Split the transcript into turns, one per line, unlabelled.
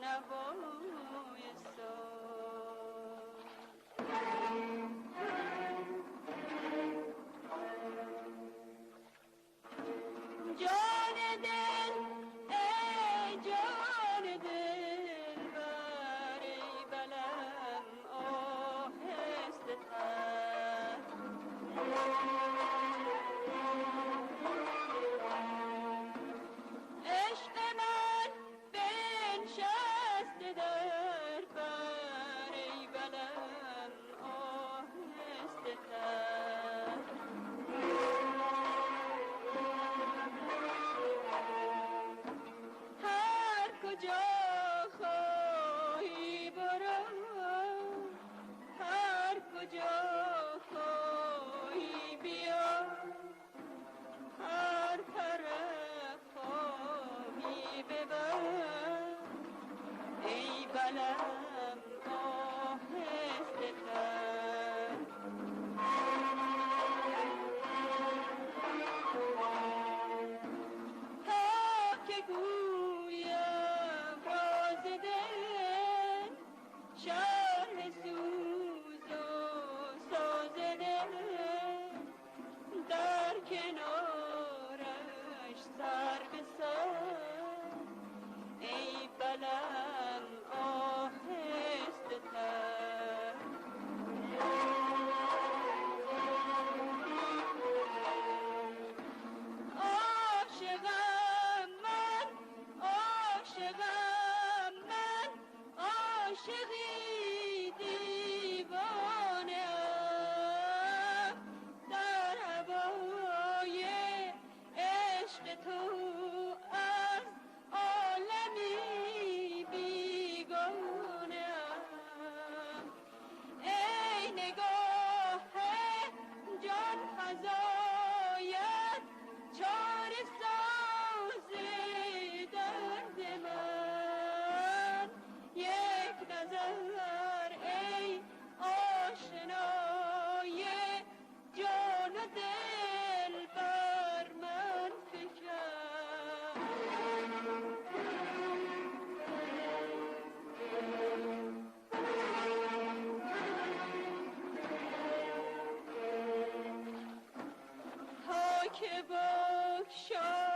نوای جان دل ای جان دل بری بلم آهسته تر عشق من بنشسته در بری بلم آهسته تر کجا خواهی برو هر کجا خواهی بیا هر طرف خواهی ببر ای بلم آهسته تر تا که شرح سوز و ساز دل در کنارش سر به سر ای بلم آهسته تر عاشقم من عاشقم من عاشقی دیوانه در هوای عشق تو از عالمی بیگانه ای نگاه جان فزاید چاره ساز درد من یک نظر ای آشنای جان و دل بر من فکن تا که بگشای